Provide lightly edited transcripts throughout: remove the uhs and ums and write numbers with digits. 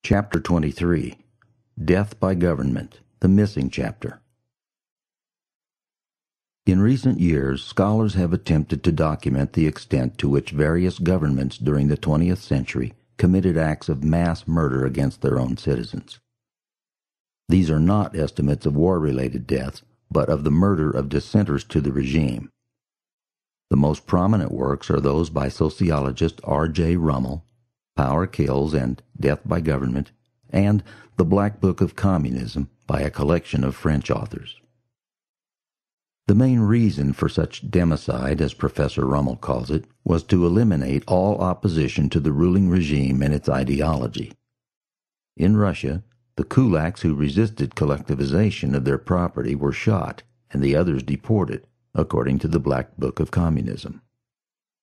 Chapter 23, Death by Government, the Missing Chapter. In recent years, scholars have attempted to document the extent to which various governments during the 20th century committed acts of mass murder against their own citizens. These are not estimates of war-related deaths, but of the murder of dissenters to the regime. The most prominent works are those by sociologist R.J. Rummel, Power Kills and Death by Government, and The Black Book of Communism by a collection of French authors. The main reason for such democide, as Professor Rummel calls it, was to eliminate all opposition to the ruling regime and its ideology. In Russia, the kulaks who resisted collectivization of their property were shot and the others deported, according to the Black Book of Communism.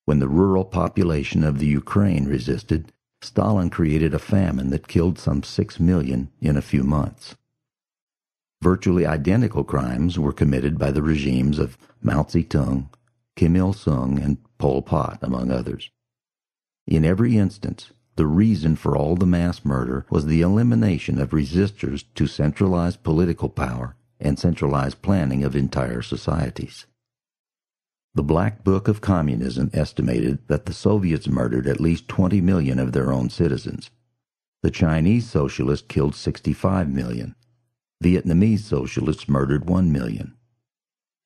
When the rural population of the Ukraine resisted, Stalin created a famine that killed some 6 million in a few months. Virtually identical crimes were committed by the regimes of Mao Zedong, Kim Il-sung, and Pol Pot, among others. In every instance, the reason for all the mass murder was the elimination of resistors to centralized political power and centralized planning of entire societies. The Black Book of Communism estimated that the Soviets murdered at least 20 million of their own citizens. The Chinese socialists killed 65 million. Vietnamese socialists murdered 1 million.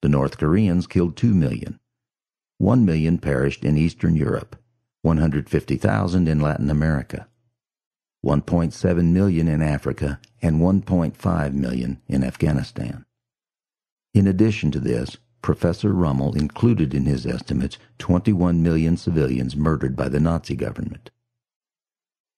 The North Koreans killed 2 million. 1 million perished in Eastern Europe, 150,000 in Latin America, 1.7 million in Africa, and 1.5 million in Afghanistan. In addition to this, Professor Rummel included in his estimates 21 million civilians murdered by the Nazi government.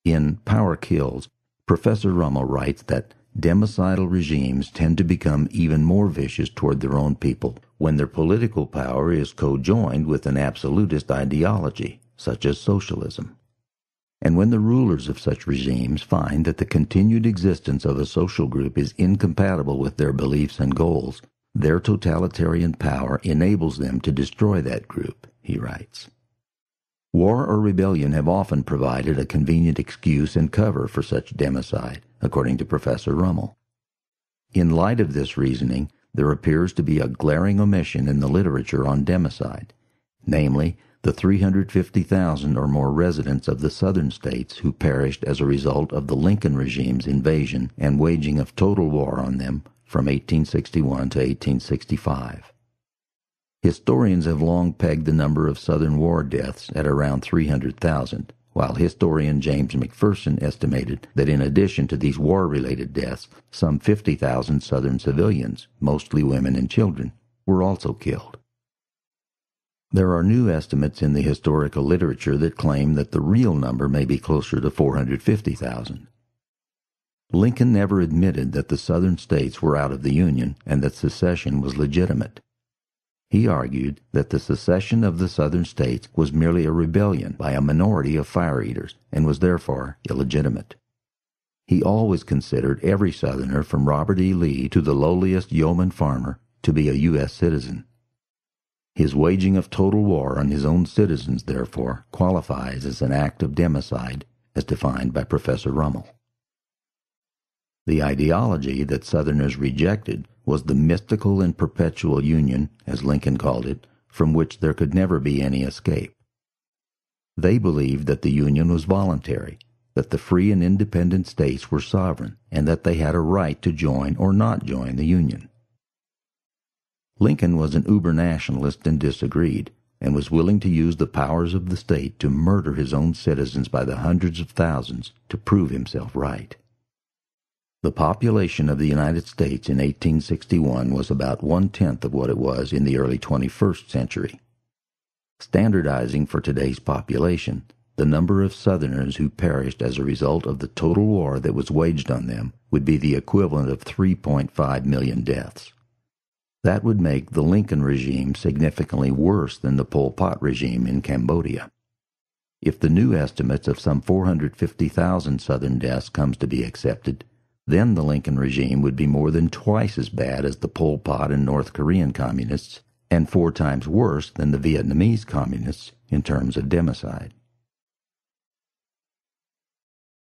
In Power Kills, Professor Rummel writes that democidal regimes tend to become even more vicious toward their own people when their political power is co-joined with an absolutist ideology, such as socialism. And when the rulers of such regimes find that the continued existence of a social group is incompatible with their beliefs and goals, their totalitarian power enables them to destroy that group, he writes. War or rebellion have often provided a convenient excuse and cover for such democide, according to Professor Rummel. In light of this reasoning, there appears to be a glaring omission in the literature on democide, namely, the 350,000 or more residents of the southern states who perished as a result of the Lincoln regime's invasion and waging of total war on them from 1861 to 1865. Historians have long pegged the number of Southern war deaths at around 300,000, while historian James McPherson estimated that in addition to these war-related deaths, some 50,000 Southern civilians, mostly women and children, were also killed. There are new estimates in the historical literature that claim that the real number may be closer to 450,000. Lincoln never admitted that the Southern states were out of the Union and that secession was legitimate. He argued that the secession of the Southern states was merely a rebellion by a minority of fire-eaters and was therefore illegitimate. He always considered every Southerner from Robert E. Lee to the lowliest yeoman farmer to be a U.S. citizen. His waging of total war on his own citizens, therefore, qualifies as an act of democide as defined by Professor Rummel. The ideology that Southerners rejected was the mystical and perpetual union, as Lincoln called it, from which there could never be any escape. They believed that the union was voluntary, that the free and independent states were sovereign, and that they had a right to join or not join the union. Lincoln was an uber-nationalist and disagreed, and was willing to use the powers of the state to murder his own citizens by the hundreds of thousands to prove himself right. The population of the United States in 1861 was about 1/10 of what it was in the early 21st century. Standardizing for today's population, the number of Southerners who perished as a result of the total war that was waged on them would be the equivalent of 3.5 million deaths. That would make the Lincoln regime significantly worse than the Pol Pot regime in Cambodia. If the new estimates of some 450,000 Southern deaths comes to be accepted, then the Lincoln regime would be more than twice as bad as the Pol Pot and North Korean communists, and 4 times worse than the Vietnamese communists in terms of democide.